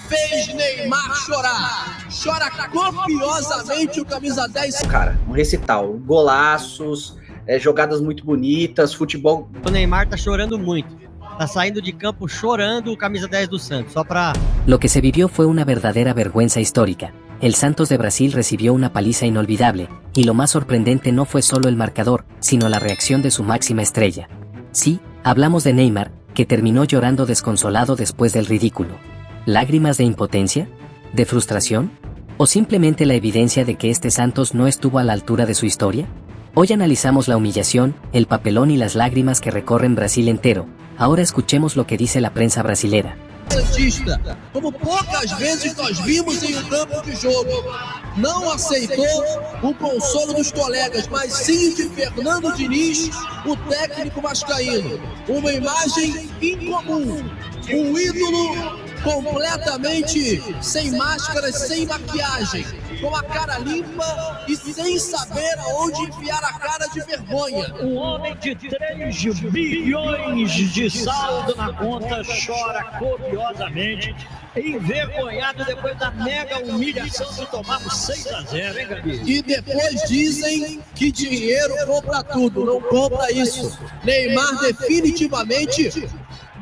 fez Neymar chorar. Chora copiosamente o camisa 10. Cara, um recital, golaços, jogadas muito bonitas, futebol. O Neymar tá chorando muito. Tá saindo de campo chorando o camisa 10 do Santos, só pra... Lo que se vivió fue una verdadera vergüenza histórica. El Santos de Brasil recibió una paliza inolvidable, y lo más sorprendente no fue solo el marcador, sino la reacción de su máxima estrella. Sí, hablamos de Neymar, que terminó llorando desconsolado después del ridículo. ¿Lágrimas de impotencia? ¿De frustración? ¿O simplemente la evidencia de que este Santos no estuvo a la altura de su historia? Hoy analizamos la humillación, el papelón y las lágrimas que recorren Brasil entero. Ahora escuchemos lo que dice la prensa brasilera. Santista, como poucas vezes nós vimos em um campo de jogo, não aceitou o consolo dos colegas, mas sim de Fernando Diniz, o técnico vascaíno. Uma imagem incomum, um ídolo completamente sem máscaras, sem maquiagem, com a cara limpa e sem saber aonde enfiar a cara de vergonha. Um homem de 3 bilhões de saldo na conta chora copiosamente, envergonhado depois da mega humilhação de tomarmos 6-0, hein, Gabi? E depois dizem que dinheiro compra tudo, não compra isso. Neymar definitivamente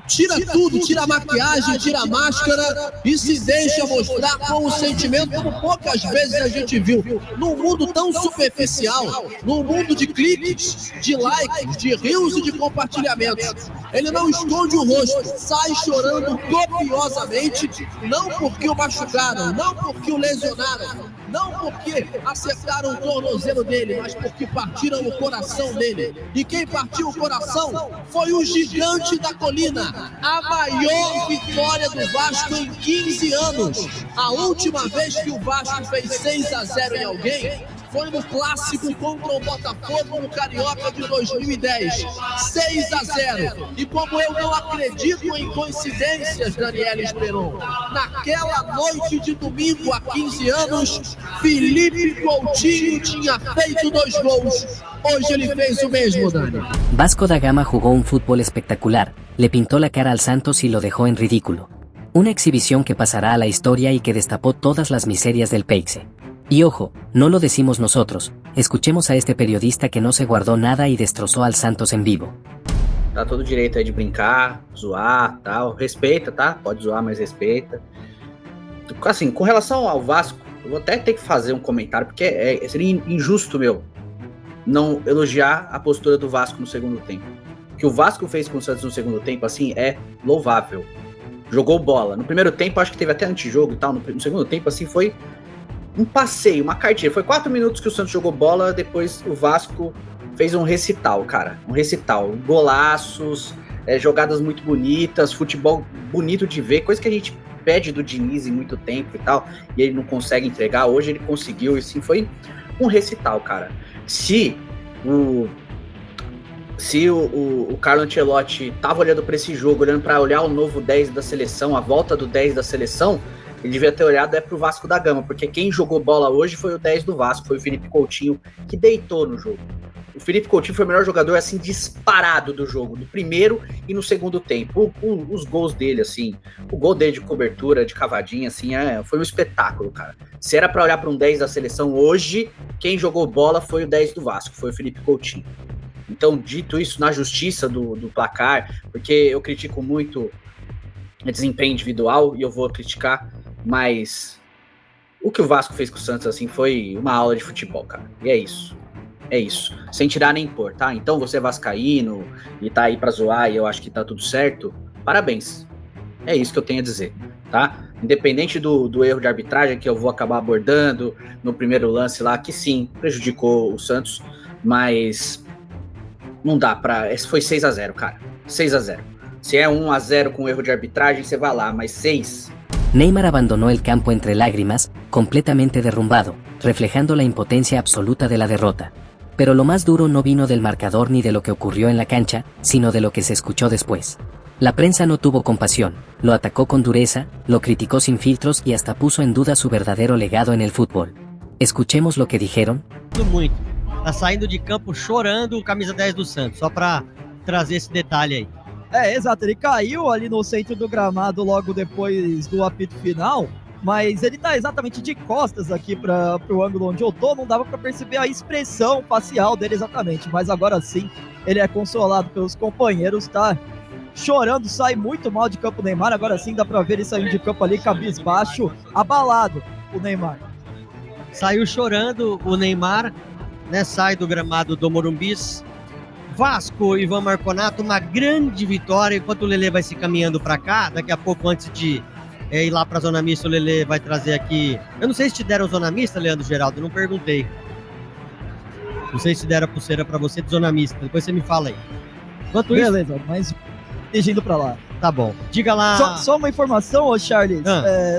tira tudo, tira a maquiagem, tira a máscara e se deixa mostrar com o sentimento, como poucas vezes a gente viu. Num mundo tão superficial, num mundo de cliques, de likes, de reels e de compartilhamentos, ele não esconde o rosto, sai chorando copiosamente, não porque o machucaram, não porque o lesionaram, não porque acertaram o tornozelo dele, mas porque partiram o coração dele. E quem partiu o coração foi o gigante da colina. A maior vitória do Vasco em 15 anos. A última vez que o Vasco fez 6-0 em alguém foi no clássico contra o Botafogo no Carioca de 2010. 6-0. E como eu não acredito em coincidências, Daniel Esperon, naquela noite de domingo há 15 anos, Felipe Coutinho tinha feito 2 gols. Hoje ele fez o mesmo, Dani. Vasco da Gama jugó un fútbol espectacular, le pintó la cara al Santos y lo dejó en ridículo. Una exhibición que pasará a la historia y que destapó todas las miserias del Peixe. Y ojo, no lo decimos nosotros, escuchemos a este periodista que no se guardó nada y destrozó al Santos en vivo. Tá todo direito aí de brincar, zoar, tal, respeita, tá? Pode zoar, mas respeita. Assim, com relação ao Vasco, eu vou até ter que fazer um comentário, porque seria injusto, não elogiar a postura do Vasco no segundo tempo. O que o Vasco fez com o Santos no segundo tempo, assim, é louvável. Jogou bola. No primeiro tempo, acho que teve até antijogo e tal. No segundo tempo, assim, foi um passeio, uma cartilha. Foi 4 minutos que o Santos jogou bola, depois o Vasco fez um recital, cara. Um recital. Golaços, jogadas muito bonitas, futebol bonito de ver, coisa que a gente pede do Diniz em muito tempo e tal, e ele não consegue entregar. Hoje ele conseguiu, e sim, foi um recital, cara. Se o Carlo Ancelotti tava olhando para esse jogo, olhando para olhar o novo 10 da seleção, a volta do 10 da seleção, ele devia ter olhado pro Vasco da Gama, porque quem jogou bola hoje foi o 10 do Vasco, foi o Felipe Coutinho, que deitou no jogo. O Felipe Coutinho foi o melhor jogador, assim, disparado do jogo, no primeiro e no segundo tempo. Os gols dele, assim, o gol dele de cobertura, de cavadinha, assim, foi um espetáculo, cara. Se era pra olhar para um 10 da seleção hoje, quem jogou bola foi o 10 do Vasco, foi o Felipe Coutinho. Então, dito isso, na justiça do placar, porque eu critico muito o desempenho individual, e eu vou criticar, mas o que o Vasco fez com o Santos, assim, foi uma aula de futebol, cara. E é isso. É isso. Sem tirar nem pôr, tá? Então você é vascaíno e tá aí pra zoar e eu acho que tá tudo certo, parabéns. É isso que eu tenho a dizer, tá? Independente do erro de arbitragem que eu vou acabar abordando no primeiro lance lá, que sim, prejudicou o Santos, mas não dá pra... Esse foi 6-0, cara. 6-0. Se é 1-0 com erro de arbitragem, você vai lá, mas 6... Neymar abandonó el campo entre lágrimas, completamente derrumbado, reflejando la impotencia absoluta de la derrota. Pero lo más duro no vino del marcador ni de lo que ocurrió en la cancha, sino de lo que se escuchó después. La prensa no tuvo compasión, lo atacó con dureza, lo criticó sin filtros y hasta puso en duda su verdadero legado en el fútbol. Escuchemos lo que dijeron. Muito. Tá saindo de campo chorando o camisa 10 do Santos, só pra trazer esse detalhe aí. Exato, ele caiu ali no centro do gramado logo depois do apito final, mas ele tá exatamente de costas aqui para o ângulo onde eu tô, não dava para perceber a expressão facial dele exatamente, mas agora sim ele é consolado pelos companheiros, tá chorando, sai muito mal de campo o Neymar, agora sim dá para ver ele saindo de campo ali cabisbaixo, abalado o Neymar. Saiu chorando o Neymar, né, sai do gramado do Morumbis. Vasco, Ivan Marconato, uma grande vitória, enquanto o Lelê vai se caminhando para cá, daqui a pouco antes de ir lá para a Zona Mista, o Lelê vai trazer aqui, eu não sei se te deram Zona Mista, Leandro Geraldo, eu não perguntei, não sei se deram a pulseira para você de Zona Mista, depois você me fala aí. Enquanto isso... Beleza, mas dirigindo para lá. Tá bom, diga lá. Só uma informação, ô Charles,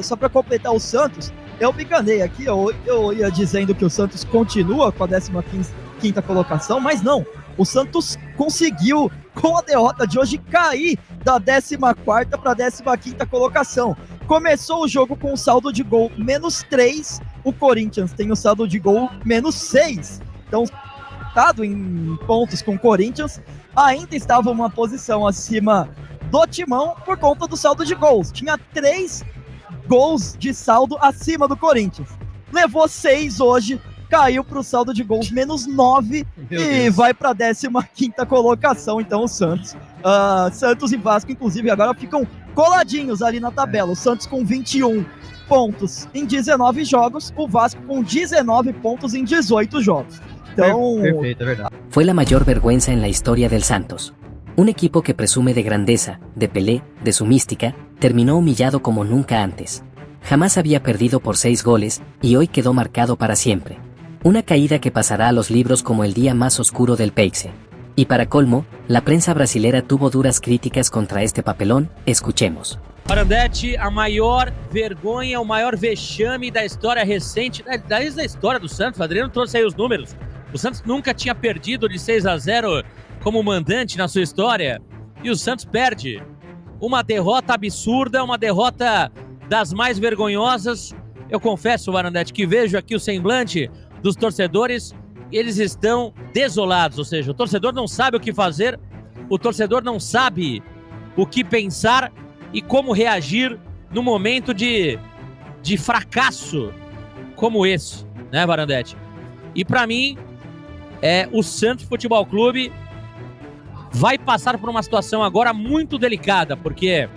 só para completar o Santos, eu me enganei aqui, eu ia dizendo que o Santos continua com a 15ª colocação, mas não. O Santos conseguiu, com a derrota de hoje, cair da 14ª para a 15ª colocação. Começou o jogo com um saldo de gol -3, o Corinthians tem o saldo de gol -6. Então, estado em pontos com o Corinthians, ainda estava uma posição acima do Timão por conta do saldo de gols. Tinha 3 gols de saldo acima do Corinthians. Levou 6 hoje, caiu para o saldo de gols -9 e vai para a 15ª colocação. Então o Santos e Vasco, inclusive, agora ficam coladinhos ali na tabela. O Santos com 21 pontos em 19 jogos, o Vasco com 19 pontos em 18 jogos. Então... Perfeito, é verdade. Fue la mayor vergüenza en la historia del Santos. Un equipo que presume de grandeza, de Pelé, de su mística, terminó humillado como nunca antes. Jamás había perdido por 6 goles, y hoy quedó marcado para siempre. Una caída que pasará a los libros como el día más oscuro del Peixe. Y para colmo, la prensa brasilera tuvo duras críticas contra este papelón. Escuchemos. Barandete, a maior vergonha, o maior vexame da história recente, desde a história do Santos. O Adriano trouxe aí os números. O Santos nunca tinha perdido de 6-0 como mandante na sua história. E o Santos perde. Uma derrota absurda, uma derrota das mais vergonhosas. Eu confesso, Barandete, que vejo aqui o semblante dos torcedores, eles estão desolados, ou seja, o torcedor não sabe o que fazer, o torcedor não sabe o que pensar e como reagir no momento de fracasso como esse, né, Barandete? E para mim, o Santos Futebol Clube vai passar por uma situação agora muito delicada, porque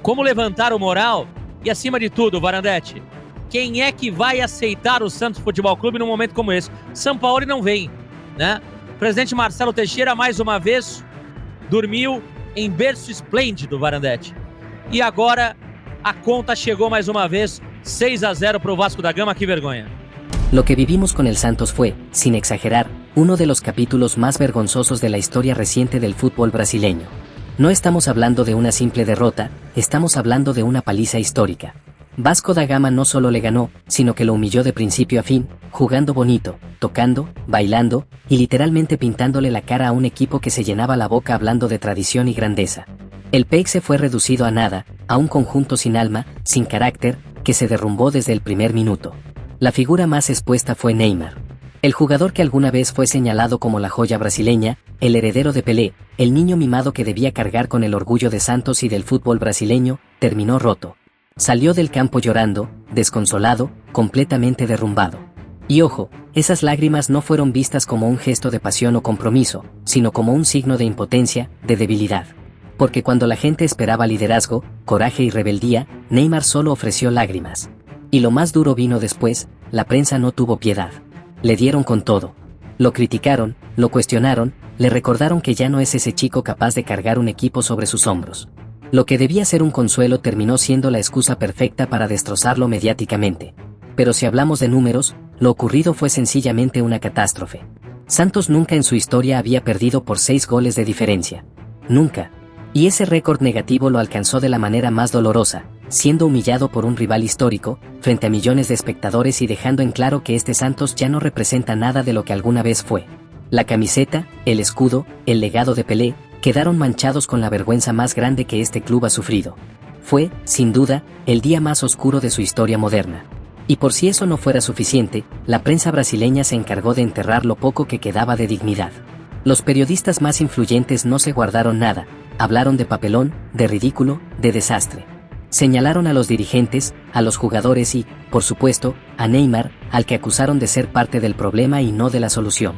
como levantar o moral e, acima de tudo, Barandete, quem é que vai aceitar o Santos Futebol Clube num momento como esse? Sampaoli não vem, né? O presidente Marcelo Teixeira, mais uma vez, dormiu em berço esplêndido, Barandete. E agora a conta chegou mais uma vez, 6-0 para o Vasco da Gama, que vergonha. Lo que vivimos con el Santos fue, sin exagerar, uno de los capítulos más vergonzosos de la historia reciente del fútbol brasileño. No estamos hablando de una simple derrota, estamos hablando de una paliza histórica. Vasco da Gama no solo le ganó, sino que lo humilló de principio a fin, jugando bonito, tocando, bailando, y literalmente pintándole la cara a un equipo que se llenaba la boca hablando de tradición y grandeza. El Peixe fue reducido a nada, a un conjunto sin alma, sin carácter, que se derrumbó desde el primer minuto. La figura más expuesta fue Neymar. El jugador que alguna vez fue señalado como la joya brasileña, el heredero de Pelé, el niño mimado que debía cargar con el orgullo de Santos y del fútbol brasileño, terminó roto. Salió del campo llorando, desconsolado, completamente derrumbado. Y ojo, esas lágrimas no fueron vistas como un gesto de pasión o compromiso, sino como un signo de impotencia, de debilidad. Porque cuando la gente esperaba liderazgo, coraje y rebeldía, Neymar solo ofreció lágrimas. Y lo más duro vino después, la prensa no tuvo piedad. Le dieron con todo. Lo criticaron, lo cuestionaron, le recordaron que ya no es ese chico capaz de cargar un equipo sobre sus hombros. Lo que debía ser un consuelo terminó siendo la excusa perfecta para destrozarlo mediáticamente. Pero si hablamos de números, lo ocurrido fue sencillamente una catástrofe. Santos nunca en su historia había perdido por 6 goles de diferencia. Nunca. Y ese récord negativo lo alcanzó de la manera más dolorosa, siendo humillado por un rival histórico, frente a millones de espectadores y dejando en claro que este Santos ya no representa nada de lo que alguna vez fue. La camiseta, el escudo, el legado de Pelé, quedaron manchados con la vergüenza más grande que este club ha sufrido. Fue, sin duda, el día más oscuro de su historia moderna. Y por si eso no fuera suficiente, la prensa brasileña se encargó de enterrar lo poco que quedaba de dignidad. Los periodistas más influyentes no se guardaron nada, hablaron de papelón, de ridículo, de desastre. Señalaron a los dirigentes, a los jugadores y, por supuesto, a Neymar, al que acusaron de ser parte del problema y no de la solución.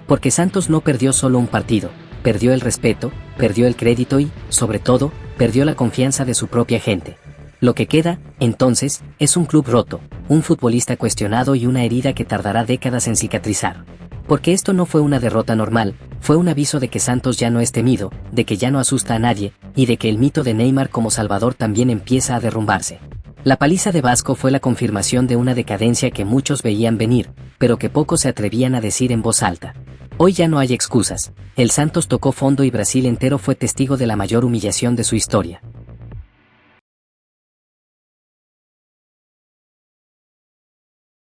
Porque Santos no perdió solo un partido, perdió el respeto, perdió el crédito y, sobre todo, perdió la confianza de su propia gente. Lo que queda, entonces, es un club roto, un futbolista cuestionado y una herida que tardará décadas en cicatrizar. Porque esto no fue una derrota normal, fue un aviso de que Santos ya no es temido, de que ya no asusta a nadie, y de que el mito de Neymar como salvador también empieza a derrumbarse. La paliza de Vasco fue la confirmación de una decadencia que muchos veían venir, pero que pocos se atrevían a decir en voz alta. Hoy ya no hay excusas, el Santos tocó fondo y Brasil entero fue testigo de la mayor humillación de su historia.